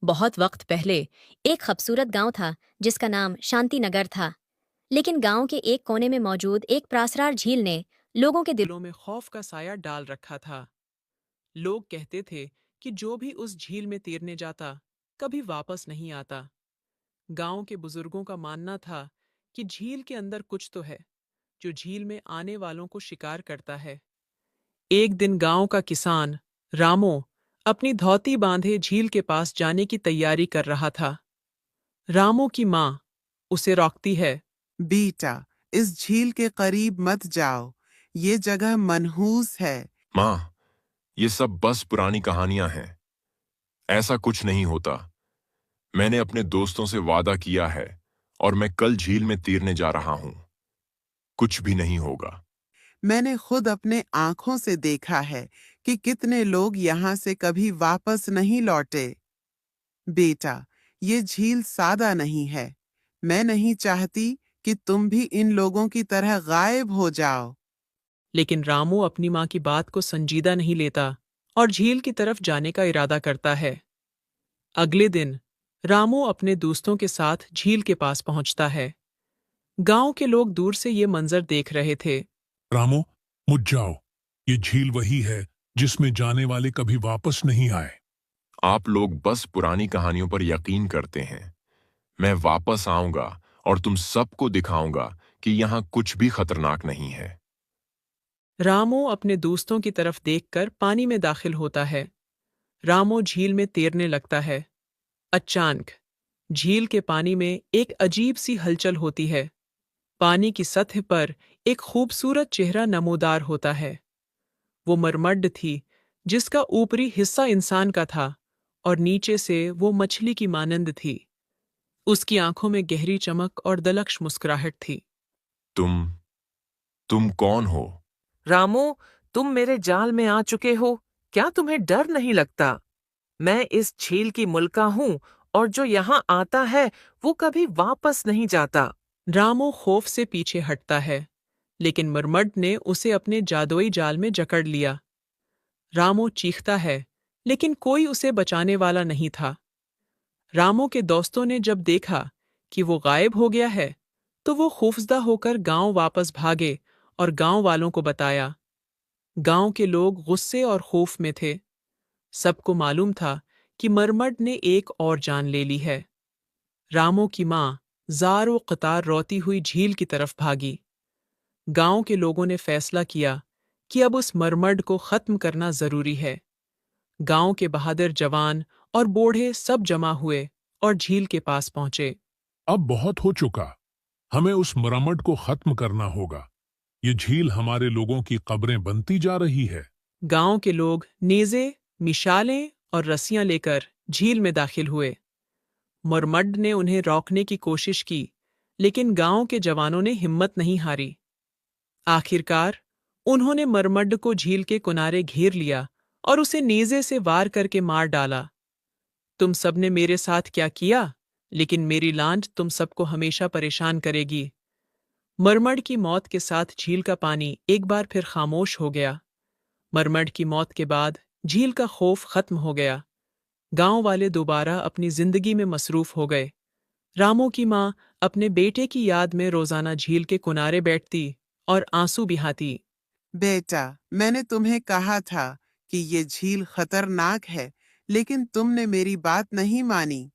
बहुत वक्त पहले एक खूबसूरत गांव था जिसका नाम शांति नगर था। लेकिन गांव के एक कोने में मौजूद एक प्रासरार झील ने लोगों के दिलों में खौफ का साया डाल रखा था। लोग कहते थे कि जो भी उस झील में तैरने जाता कभी वापस नहीं आता। गांव के बुजुर्गों का मानना था कि झील के अंदर कुछ तो है जो झील में आने वालों को शिकार करता है। एक दिन गांव का किसान रामो अपनी धोती बांधे झील के पास जाने की तैयारी कर रहा था। रामो की माँ उसे रोकती है। बेटा, इस झील के करीब मत जाओ। ये जगह मनहूस है। माँ, ये सब बस पुरानी कहानियां हैं। ऐसा कुछ नहीं होता। मैंने अपने दोस्तों से वादा किया है और मैं कल झील में तैरने जा रहा हूं। कुछ भी नहीं होगा। मैंने खुद अपने आंखों से देखा है कि कितने लोग यहाँ से कभी वापस नहीं लौटे। बेटा, ये झील सादा नहीं है। मैं नहीं चाहती कि तुम भी इन लोगों की तरह गायब हो जाओ। लेकिन रामू अपनी माँ की बात को संजीदा नहीं लेता और झील की तरफ जाने का इरादा करता है। अगले दिन रामू अपने दोस्तों के साथ झील के पास पहुंचता है। गांव के लोग दूर से ये मंजर देख रहे थे। रामो, मुझ जाओ। ये झील वही है जिसमें जाने वाले कभी वापस नहीं आए। आप लोग बस पुरानी कहानियों पर यकीन करते हैं। मैं वापस आऊंगा और तुम सबको दिखाऊंगा कि यहाँ कुछ भी खतरनाक नहीं है। रामू अपने दोस्तों की तरफ देखकर पानी में दाखिल होता है। रामू झील में तैरने लगता है। अचानक झील के पानी में एक अजीब सी हलचल होती है। पानी की सतह पर एक खूबसूरत चेहरा नमूदार होता है। वो मरमड्ड थी जिसका ऊपरी हिस्सा इंसान का था और नीचे से वो मछली की मानंद थी। उसकी आंखों में गहरी चमक और दलक्ष मुस्कुराहट थी। तुम तुम कौन हो? रामू, तुम मेरे जाल में आ चुके हो। क्या तुम्हें डर नहीं लगता? मैं इस झील की मुल्का हूँ और जो यहाँ आता है वो कभी वापस नहीं जाता। रामो खौफ से पीछे हटता है, लेकिन मरमड्ड ने उसे अपने जादुई जाल में जकड़ लिया। रामो चीखता है, लेकिन कोई उसे बचाने वाला नहीं था। रामो के दोस्तों ने जब देखा कि वो गायब हो गया है, तो वो खौफजदा होकर गांव वापस भागे और गांव वालों को बताया। गांव के लोग गुस्से और खौफ में थे। सबको मालूम था कि मरमड ने एक और जान ले ली है। रामो की माँ जार व कतार रोती हुई झील की तरफ भागी। गांव के लोगों ने फैसला किया कि अब उस मरमड को खत्म करना जरूरी है। गांव के बहादुर जवान और बूढ़े सब जमा हुए और झील के पास पहुंचे। अब बहुत हो चुका। हमें उस मरम्मत को खत्म करना होगा। ये झील हमारे लोगों की कब्रें बनती जा रही है। गांव के लोग नेज़े, मिशालें और रस्सियां लेकर झील में दाखिल हुए। मरमड्ड ने उन्हें रोकने की कोशिश की, लेकिन गांव के जवानों ने हिम्मत नहीं हारी। आखिरकार उन्होंने मरमड्ड को झील के किनारे घेर लिया और उसे नेज़े से वार करके मार डाला। तुम सबने मेरे साथ क्या किया, लेकिन मेरी लांछ तुम सबको हमेशा परेशान करेगी। मरमड की मौत के साथ झील का पानी एक बार फिर खामोश हो गया। मरमड की मौत के बाद झील का खौफ खत्म हो गया। गांव वाले दोबारा अपनी जिंदगी में मसरूफ हो गए। रामो की माँ अपने बेटे की याद में रोजाना झील के किनारे बैठती और आंसू बहाती। बेटा, मैंने तुम्हें कहा था कि ये झील खतरनाक है, लेकिन तुमने मेरी बात नहीं मानी।